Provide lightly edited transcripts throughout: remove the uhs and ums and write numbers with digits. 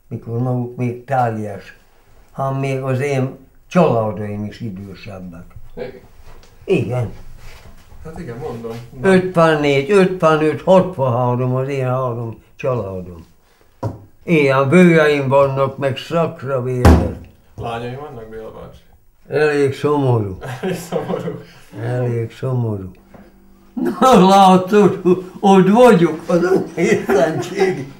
mikor maguk még táliás, hanem még az én családaim is idősebbek. Igen. Igen. Hát igen, mondom. 54, 55, 63 az én 3 családom. Ilyen bőjeim vannak, meg szakra védett. Lányai vannak, Béla bácsi? Elég szomorú. Elég szomorú. Elég szomorú. Na látod, ott vagyok, az a hétszentség.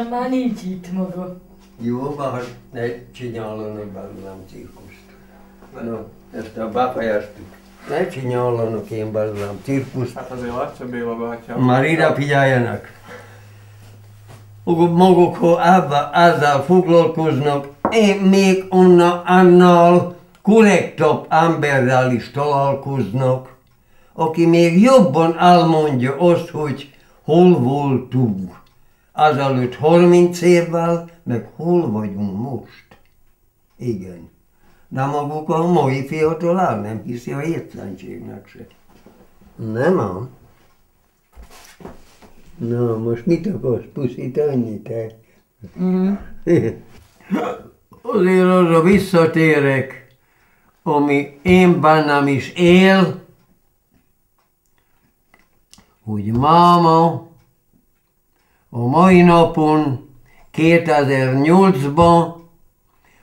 Már nincs itt maga. Jó, bár ne csináljanak belőlem cirkuszt. No, ezt a befejeztük. Ne csináljanak én belőlem cirkuszt. Hát azért látja Béla bátya. Már ide figyeljenek. Maguk, ha ezzel foglalkoznak, én még annál korrektabb emberrel is találkoznak, aki még jobban elmondja azt, hogy hol voltunk azelőtt 30 évvel, meg hol vagyunk most. Igen. De maguk a mai fiatal el nem hiszi a hétszentségnek se. Nem ám? Na, most mit akarsz puszítani, te? Azért arra visszatérek, ami én bennem is él, hogy máma a mai napon, 2008-ban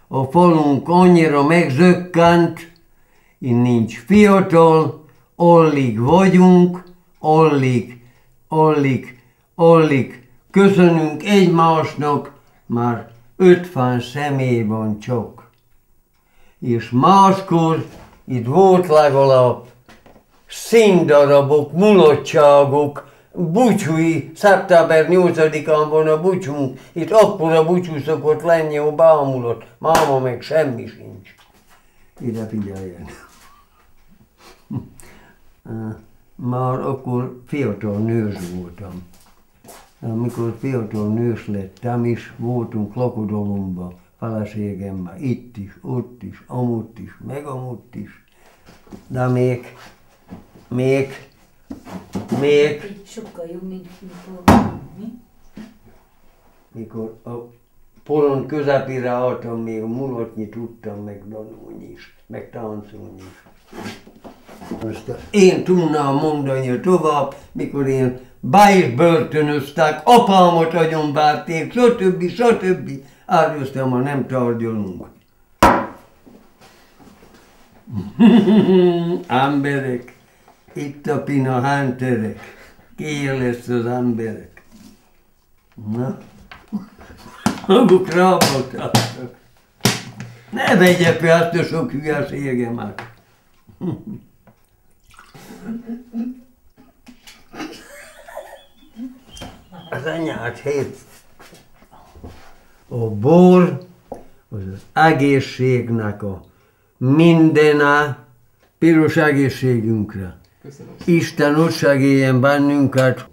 a falunk annyira megzökkent, én nincs fiatal, alig vagyunk, alig köszönünk egymásnak, már 50 személy van csak. És máskor itt volt legalább színdarabok, mulatságok, búcsúi, szeptember 8-án van a búcsunk, itt akkora búcsú szokott lenni, hogy bámulott, máma meg semmi sincs. Ide figyeljen. Már akkor fiatal nős voltam. Amikor fiatal nős lettem is, voltunk lakodalomba, feleségemmel, itt is, ott is, amutt is, meg amutt is. De még sokkal jobb, mint mi? Mikor a porond közepére álltam, még mulatni tudtam, meg tanulni is, meg táncolni is. Most én tudnám mondani tovább, mikor én be is börtönöztek, apámat agyonverték, stb. Árjöztem, ha nem tárgyalunk. Emberek, itt a pina hánterek, ki lesz az emberek? Na, maguk rábotáltak. Ne vegye fel ezt a sok hülyeségemet. Az anyád hét. A bor az egészségnek a mindene, piros egészségünkre. Köszönöm. Isten ott segéljen bennünket,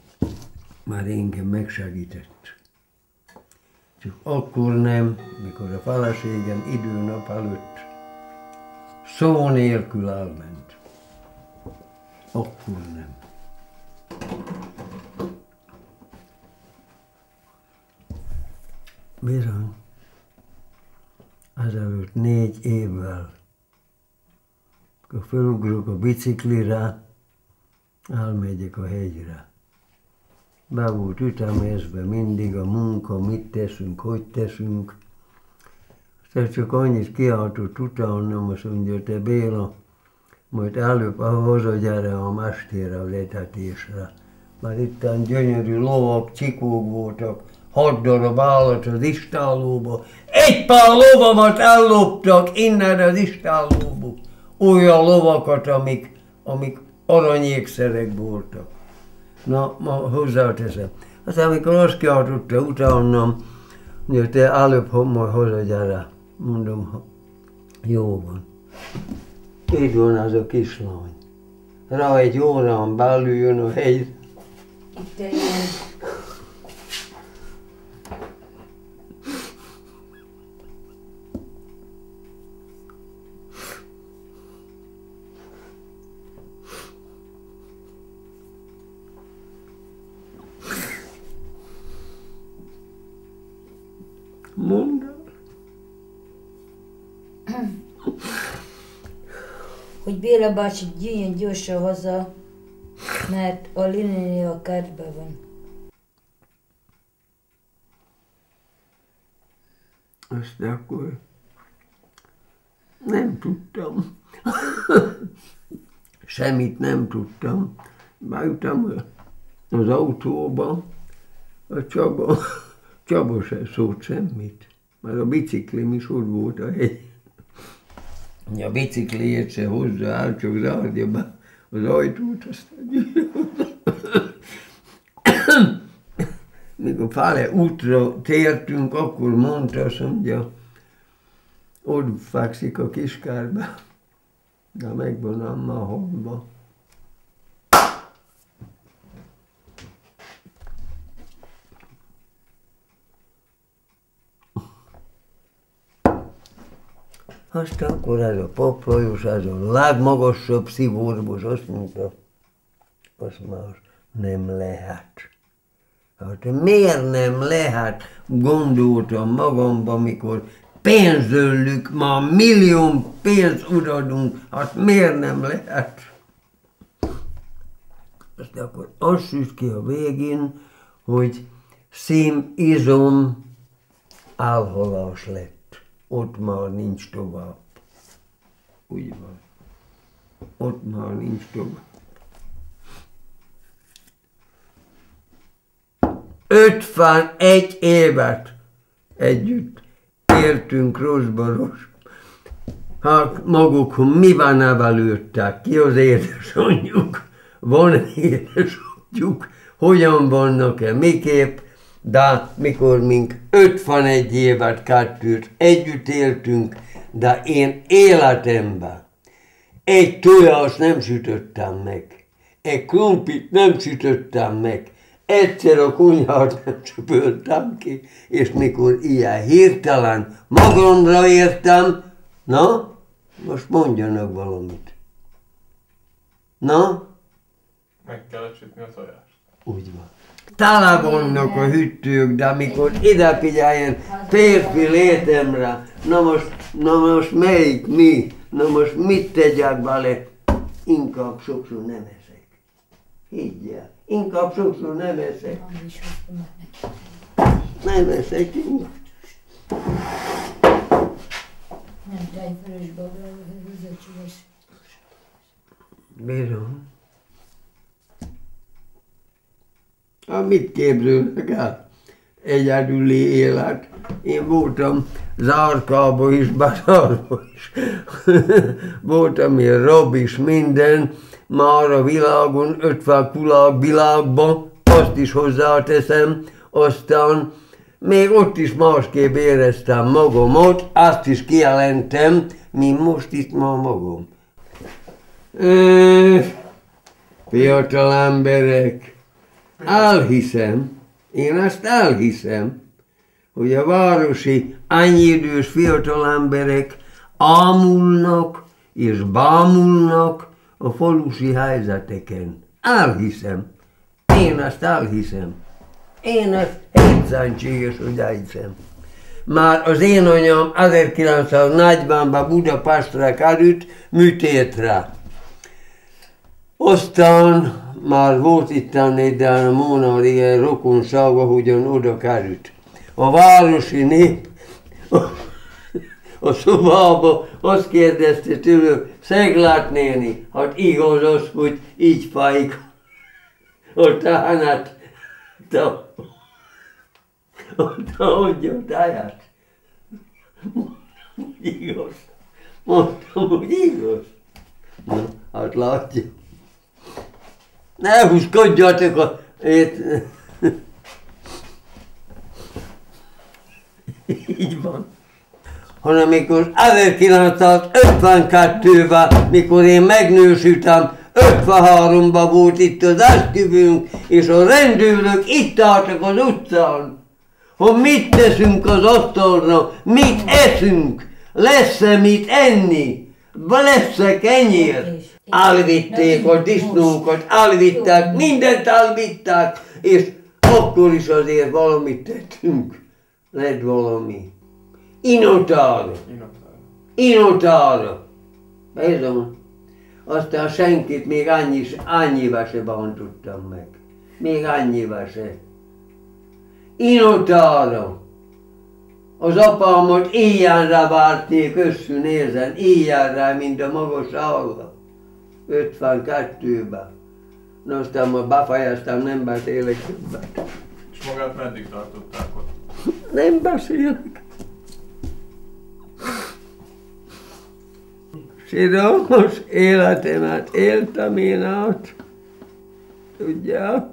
már engem megsegített. Csak akkor nem, mikor a feleségem időnap előtt szó nélkül elment. Akkor nem. Bizony, ezelőtt 4 évvel, akkor felugrok a biciklire, elmegyek a hegyre. Be volt ütemezve mindig a munka, mit teszünk, hogy teszünk. Aztán csak annyit kiáltott utána, azt mondja, te Béla, majd előbb hazagyere a mestére az etetésre. Mert itten gyönyörű lovak, csikók voltak, 6 darab állat az istállóba. Egy pár lovamat elloptak innen az istállóba. Olyan lovakat, amik aranyékszerek voltak. Na, ma hozzáteszem. Aztán amikor azt kiáltotta utána, hogy te előbb majd hazagyere. Mondom, jó van. Így van az a kislány. Rá egy órán belül jön a hegy. Itt ilyen. Mondd el. Hogy Béla bácsi jöjjön gyorsan haza, mert a Lili a kertben van. Azt akkor nem tudtam. Semmit nem tudtam. Beültem az autóba, a Csaba se szólt semmit, mert a biciklim is ott volt a hegy. A bicikliét se hozzá áll, csak zárja be az ajtót, aztán mikor fele útra tértünk, akkor mondta, azt mondja, ott fekszik a kiskárba, de megvan ám a halva. Aztán akkor ez a Pap Lajos, ez a legmagasabb szívóorvos azt mondta, azt már nem lehet. Hát miért nem lehet, gondoltam magamban, mikor pénzöllük, ma millió pénzt odaadunk, hát miért nem lehet? Aztán akkor azt süt ki a végén, hogy szímizom elhalás lett. Ott már nincs tovább. Úgy van. Ott már nincs tovább. 51 évet együtt éltünk rosszba-rossz. Hát maguk mi van nevelődtek, ki az édesanyjuk, van édesanyjuk, hogyan vannak-e, miképp, de mikor mink 51 évet kettőt együtt éltünk, de én életemben egy tojást nem sütöttem meg, egy krumplit nem sütöttem meg, egyszer a konyhát nem söpörtem ki, és mikor ilyen hirtelen magamra értem, na, most mondjanak valamit. Na? Meg kellett sütni a tojást. Úgy van. Tele vannak a hűtők, de amikor ide figyeljen férfi létemre, na most melyik mi? Na most mit tegyek bele? Inkább sokszor nem eszek. Higgyel, inkább sokszor nem eszek. Nem eszek inkább. Nem tejfölös babrába, hőzöcsös. Bírom. Mit képzelnek el? Egyedüli élet. Én voltam zárkába is, bazárba is. Voltam én rab is, minden. Már a világon, 50 világban, azt is hozzáteszem. Aztán még ott is másképp éreztem magamat, azt is kijelentem, mint most itt ma magam. Fiatal emberek, elhiszem, én ezt elhiszem, hogy a városi annyiidős fiatal emberek ámulnak és bámulnak a falusi helyzeteken. Elhiszem. Én ezt elhiszem. Én ezt hétszentséges, hogy elhiszem. Már az én anyám 1940-ben Budapestre került műtétre. Aztán már volt itt egy Móna ilyen rokonsága, hogyan oda került. A városi nép a szobába azt kérdezte tőle, Szeglát néni, hát igaz az, hogy így fájik a tánet, adja a táját. Igaz. Mondtam, hogy igaz. Na, hát látja. Ne húskodjatok a... Így van. Hanem mikor 1952-ben, mikor én megnősültem, 53-ban volt itt az esküvőnk, és a rendőrök itt álltak az utcán, hogy mit teszünk az asztalra, mit eszünk, lesz-e mit enni, lesz-e kenyér. Elvitték a disznókat, elvitták, mindent elvitták, és akkor is azért valamit tettünk. lett valami. Inotára. Inotára. Inotára. Bizony. Aztán senkit még annyival se bántottam meg. Még annyival se. Inotára. Az apámat éjjjelre várték összünézen, éjjelre, mint a magas állva. 52-ben. Na aztán majd befejeztem, nem beszélek többet. És magát meddig tartották ott? Nem beszélek. Siralmas életemet éltem én át. Tudják?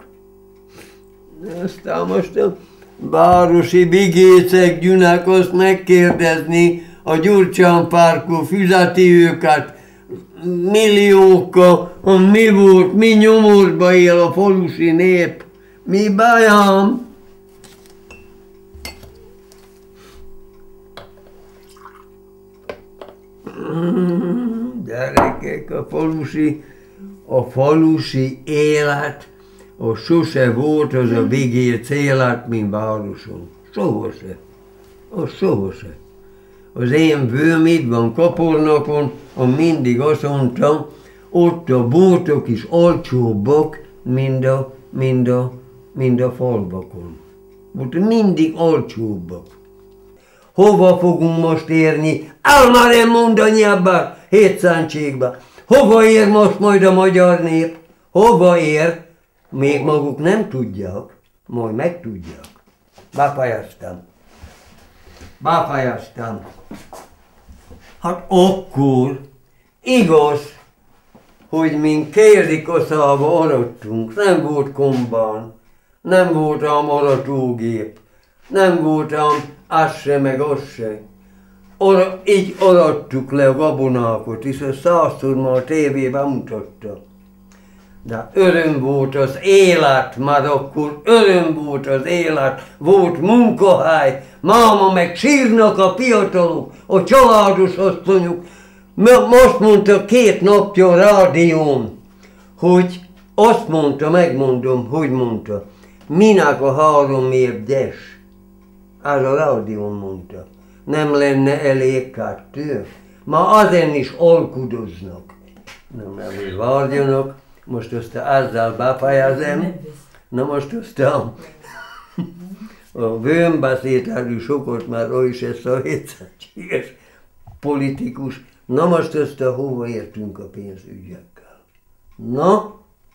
Aztán most a városi bigécek gyülekezt megkérdezni, a Gyurcsán Parkon fizeti őket milliókkal, mi volt, mi nyomorba él a falusi nép. Mi bajám? Gyerekek, a falusi élet, az sose volt az a vigéc élet, mint városon. Sohasem. Az sohasem. Az én vőm itt van Kapornakon, mindig azt mondtam, ott a bótok is olcsóbbak, mint a falvakon. Ott mindig olcsóbbak. Hova fogunk most érni? Elmerem mondani ebben hétszentségben. Hova ér most majd a magyar nép? Hova ér? Még maguk nem tudják, majd megtudják. Befejeztem. Hát akkor igaz, hogy mint Kérikoszába arattunk, nem volt kombán, nem volt ám aratógép, nem volt ám az se meg az se. Így arattuk le a gabonákat, és a 100-szor már a tévében mutatta. De öröm volt az élet, már akkor öröm volt az élet, volt munkahely, máma meg sírnak a fiatalok, a családos asszonyok. Most mondta 2 napja a rádión, hogy azt mondta, megmondom, hogy mondta, minek a 3 év des. Ez a rádión mondta. Nem lenne elég 2. Ma azen is alkudoznak. Nem, hogy várjanak. Most aztán ezzel befejezem. Na most aztán a vőm beszélt erről sokat, mert ő is egy szövetséges politikus. Na most aztán hova értünk a pénzügyekkel?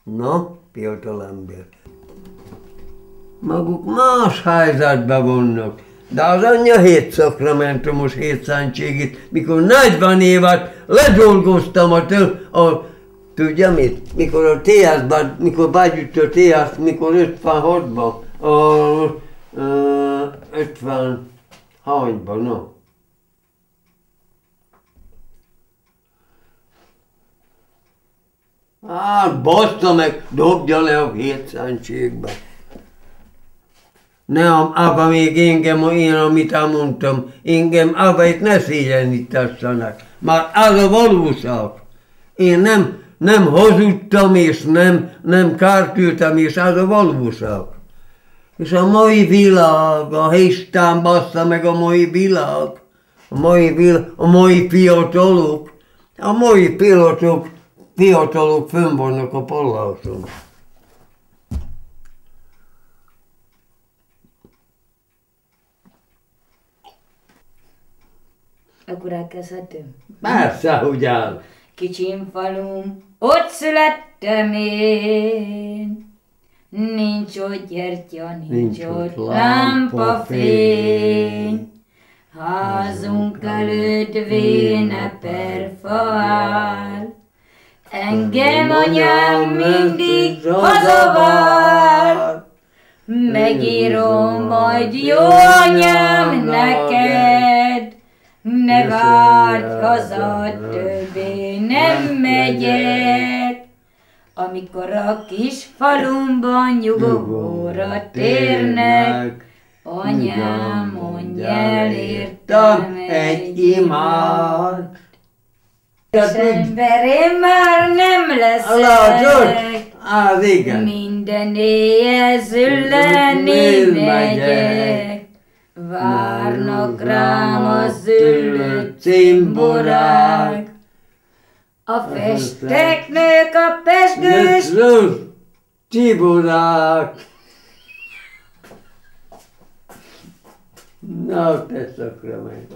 Na, fiatalember. Maguk más helyzetben vannak. De az anyja 7 szakramentumos hétszentségét, mikor 40 évet ledolgoztam tudja mit? Mikor a TS-ben, mikor begyűjt a TS, mikor 56-ban, 50 hányban, no. Hát, baszta meg, dobja le a hétszentségbe. Nem, abba még engem, én, amit elmondtam, engem abba itt ne szégyenítessenek. Már az a valóság. Én nem hazudtam, és nem kártültem, és az a valóság. És a mai világ, a Isten bassza meg a mai világ, a mai fiatalok, fiatalok fönn vannak a palláson. Akkor elkezdhetem? Persze, hogy áll. Kicsim falum, ott születtem én. Nincs ott gyertya, nincs ott lámpafény. Házunk előtt véne perfa áll. Engem anyám mindig hazavár. Megírom majd jó anyám neked. Ne várj haza, többé nem megyek. Amikor a kis falumban nyugovóra térnek, anyám, mondj el értem egy imát. Az emberem már nem leszek, az igen. minden éjjel zülleni megyek. Várnak rám a züllött cimborák, a festeknők, a pezsgős Csiborák! Na, te szakra meg!